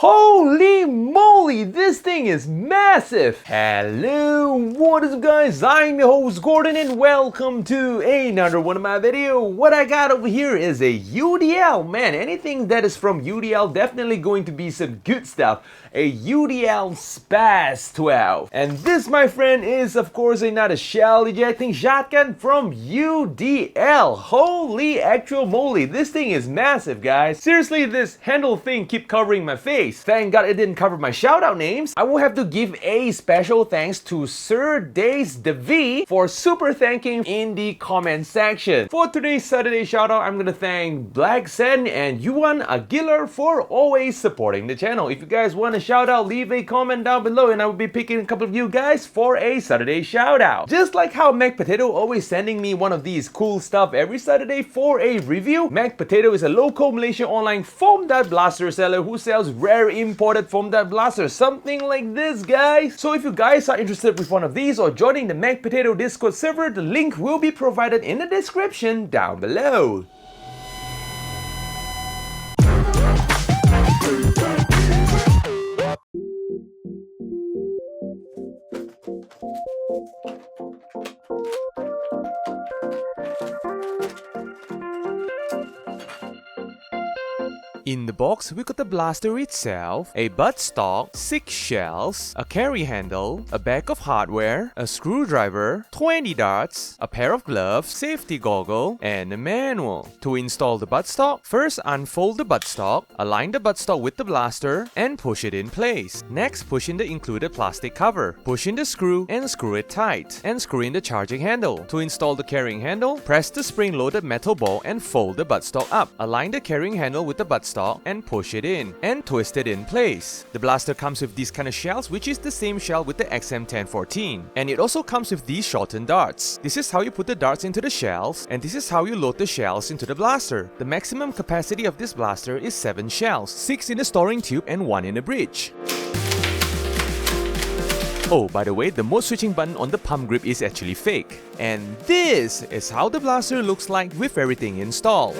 Holy moly, this thing is massive! Hello, what is up guys? I'm your host Gordon and welcome to another one of my videos. What I got over here is a UDL. Man, anything that is from UDL definitely going to be some good stuff. A UDL SPAS-12. And this, my friend, is of course another shell ejecting shotgun from UDL. Holy actual moly, this thing is massive, guys. Seriously, this handle thing keep covering my face. Thank God it didn't cover my shoutout names. I will have to give a special thanks to Sir Days DeV for super thanking in the comment section. For today's Saturday shoutout, I'm gonna thank Black Sen and Yuan Aguilar for always supporting the channel. If you guys want to shout out, leave a comment down below and I will be picking a couple of you guys for a Saturday shout out. Just like how Mac Potato always sending me one of these cool stuff every Saturday for a review, Mac Potato is a local Malaysia online foam dart blaster seller who sells rare imported foam dart blasters, something like this, guys. So if you guys are interested with one of these or joining the Mac Potato Discord server, the link will be provided in the description down below. In the box, we got the blaster itself, a buttstock, 6 shells, a carry handle, a bag of hardware, a screwdriver, 20 darts, a pair of gloves, safety goggle, and a manual. To install the buttstock, first unfold the buttstock, align the buttstock with the blaster, and push it in place. Next, push in the included plastic cover. Push in the screw and screw it tight, and screw in the charging handle. To install the carrying handle, press the spring-loaded metal ball and fold the buttstock up. Align the carrying handle with the buttstock and push it in and twist it in place. The blaster comes with these kind of shells, which is the same shell with the XM1014, and it also comes with these shortened darts. This is how you put the darts into the shells, and this is how you load the shells into the blaster. The maximum capacity of this blaster is 7 shells, 6 in the storing tube and 1 in the bridge. Oh, by the way, the mode switching button on the pump grip is actually fake. And this is how the blaster looks like with everything installed.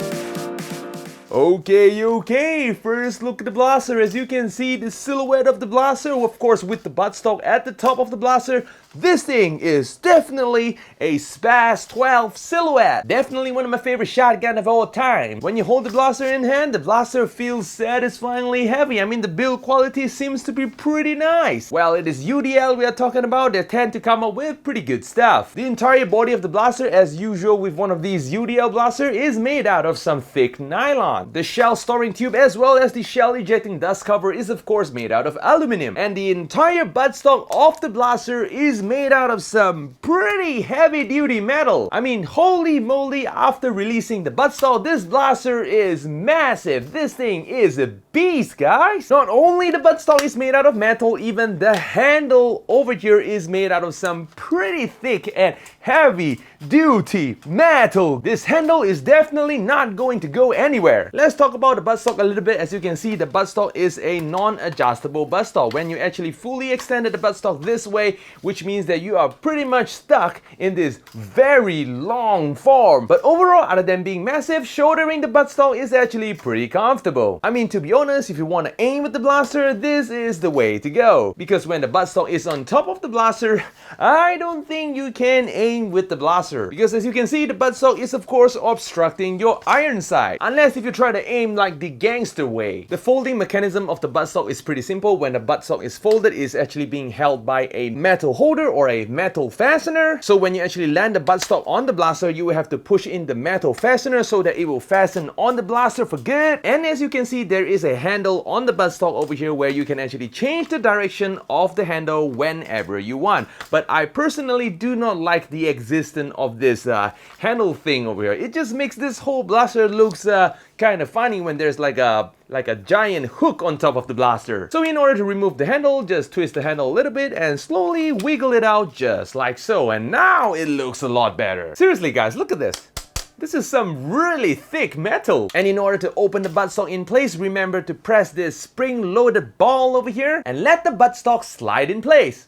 Okay, first look at the blaster. As you can see, the silhouette of the blaster, of course with the buttstock at the top of the blaster. This thing is definitely a SPAS-12 silhouette. Definitely one of my favorite shotgun of all time. When you hold the blaster in hand, the blaster feels satisfyingly heavy. I mean, the build quality seems to be pretty nice. Well, it is UDL we are talking about. They tend to come up with pretty good stuff. The entire body of the blaster, as usual with one of these UDL blaster, is made out of some thick nylon. The shell storing tube as well as the shell ejecting dust cover is of course made out of aluminum. And the entire buttstock of the blaster is made out of some pretty heavy duty metal. I mean, holy moly, after releasing the buttstock, this blaster is massive. This thing is a beast, guys. Not only the buttstock is made out of metal, even the handle over here is made out of some pretty thick and heavy duty metal. This handle is definitely not going to go anywhere. Let's talk about the buttstock a little bit. As you can see, the buttstock is a non-adjustable buttstock. When you actually fully extended the buttstock this way, which means that you are pretty much stuck in this very long form. But overall, other than being massive, shouldering the buttstock is actually pretty comfortable. I mean, to be honest, if you want to aim with the blaster, this is the way to go. Because when the buttstock is on top of the blaster, I don't think you can aim with the blaster. Because as you can see, the buttstock is of course obstructing your iron sight. Unless if you try to aim like the gangster way. The folding mechanism of the buttstock is pretty simple. When the buttstock is folded, it's actually being held by a metal holder or a metal fastener. So when you actually land the buttstock on the blaster, you will have to push in the metal fastener so that it will fasten on the blaster for good. And as you can see, there is a handle on the buttstock over here where you can actually change the direction of the handle whenever you want. But I personally do not like the existence of this handle thing over here. It just makes this whole blaster looks kind of funny when there's like a giant hook on top of the blaster. So in order to remove the handle, just twist the handle a little bit and slowly wiggle it out just like so. And now it looks a lot better. Seriously guys, look at this. This is some really thick metal. And in order to open the buttstock in place, remember to press this spring-loaded ball over here and let the buttstock slide in place.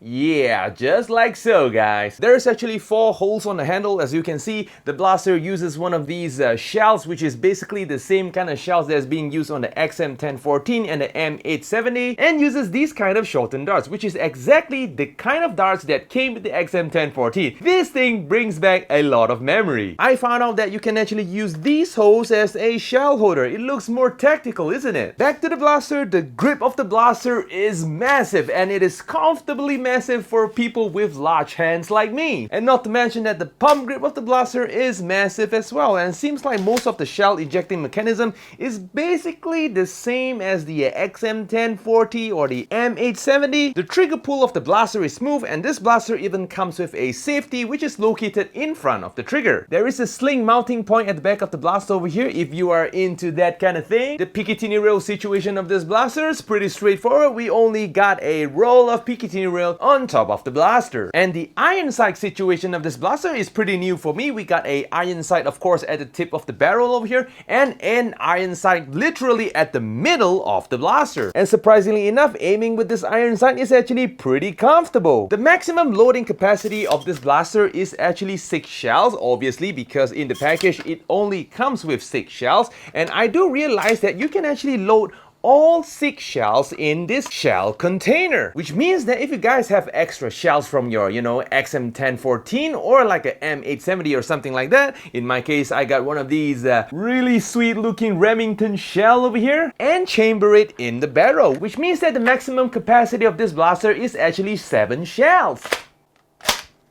Yeah, just like so, guys. There's actually 4 holes on the handle. As you can see, the blaster uses one of these shells, which is basically the same kind of shells that's being used on the XM1014 and the M870, and uses these kind of shortened darts, which is exactly the kind of darts that came with the XM1014. This thing brings back a lot of memory. I found out that you can actually use these holes as a shell holder. It looks more tactical, isn't it? Back to the blaster, the grip of the blaster is massive, and it is comfortably massive for people with large hands like me. And not to mention that the pump grip of the blaster is massive as well, and seems like most of the shell ejecting mechanism is basically the same as the XM1040 or the M870. The trigger pull of the blaster is smooth, and this blaster even comes with a safety which is located in front of the trigger. There is a sling mounting point at the back of the blaster over here if you are into that kind of thing. The Picatinny rail situation of this blaster is pretty straightforward. We only got a roll of Picatinny rail on top of the blaster. And the iron sight situation of this blaster is pretty new for me. We got a iron sight, of course, at the tip of the barrel over here, and an iron sight literally at the middle of the blaster. And surprisingly enough, aiming with this iron sight is actually pretty comfortable. The maximum loading capacity of this blaster is actually 6 shells, obviously, because in the package it only comes with 6 shells. And I do realize that you can actually load all 6 shells in this shell container, which means that if you guys have extra shells from your, XM1014 or like a M870 or something like that, in my case I got one of these really sweet looking Remington shell over here, and chamber it in the barrel, which means that the maximum capacity of this blaster is actually 7 shells.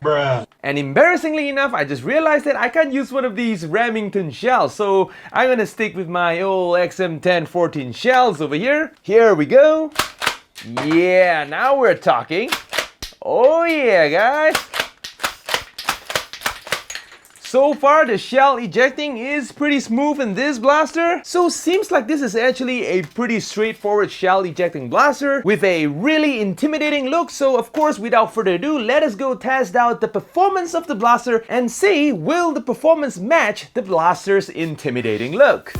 Bruh. And embarrassingly enough, I just realized that I can't use one of these Remington shells, so I'm gonna stick with my old XM1014 shells over here. Here we go. Yeah, now we're talking. Oh yeah, guys. So far, the shell ejecting is pretty smooth in this blaster. So seems like this is actually a pretty straightforward shell ejecting blaster with a really intimidating look. So of course, without further ado, let us go test out the performance of the blaster and see, will the performance match the blaster's intimidating look?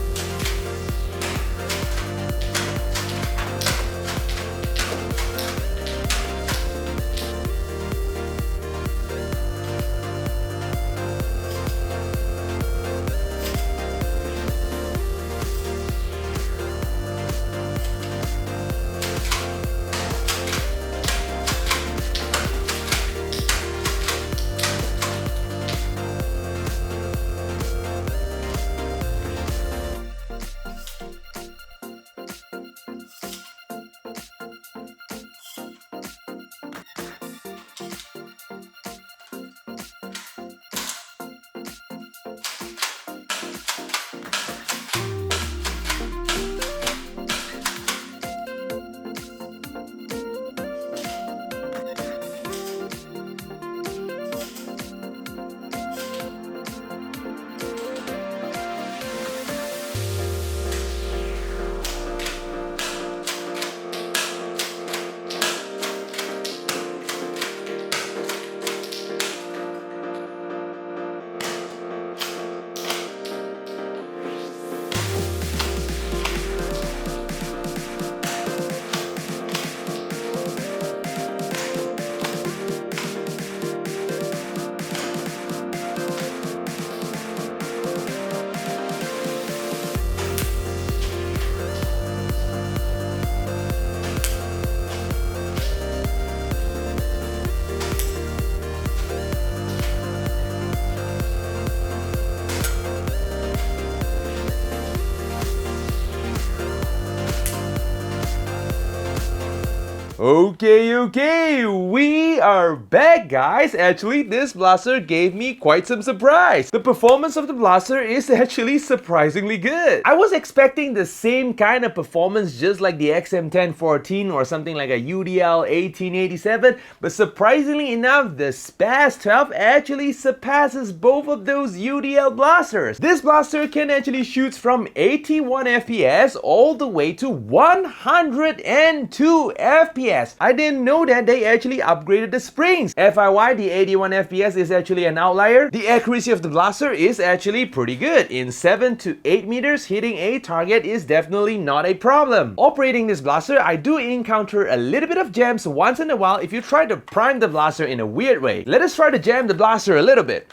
Okay, we are back, guys. Actually, this blaster gave me quite some surprise. The performance of the blaster is actually surprisingly good. I was expecting the same kind of performance just like the XM1014 or something like a UDL 1887, but surprisingly enough, the SPAS-12 actually surpasses both of those UDL blasters. This blaster can actually shoot from 81 FPS all the way to 102 FPS. FPS. I didn't know that they actually upgraded the springs. FYI, the 81 FPS is actually an outlier. The accuracy of the blaster is actually pretty good. In 7 to 8 meters, hitting a target is definitely not a problem. Operating this blaster, I do encounter a little bit of jams once in a while if you try to prime the blaster in a weird way. Let us try to jam the blaster a little bit.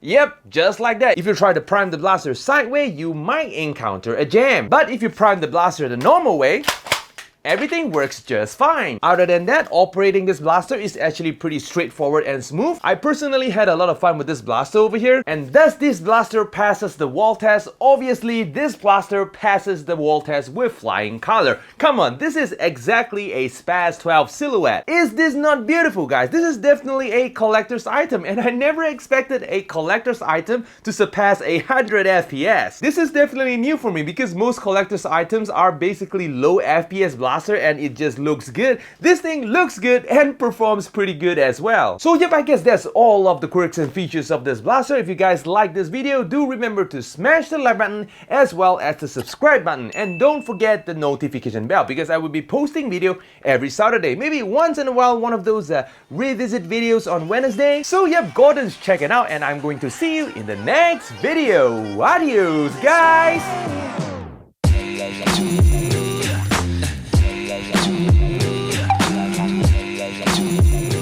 Yep, just like that. If you try to prime the blaster sideways, you might encounter a jam. But if you prime the blaster the normal way, everything works just fine. Other than that, operating this blaster is actually pretty straightforward and smooth. I personally had a lot of fun with this blaster over here. And does this blaster passes the wall test? Obviously, this blaster passes the wall test with flying color. Come on, this is exactly a SPAS-12 silhouette. Is this not beautiful, guys? This is definitely a collector's item, and I never expected a collector's item to surpass 100 FPS. This is definitely new for me because most collector's items are basically low FPS blasters and it just looks good. This thing looks good and performs pretty good as well. So yep, I guess that's all of the quirks and features of this blaster. If you guys like this video, do remember to smash the like button as well as the subscribe button, and don't forget the notification bell because I will be posting video every Saturday, maybe once in a while one of those revisit videos on Wednesday. So yep, Gordon's checking out and I'm going to see you in the next video. Adios guys! Two.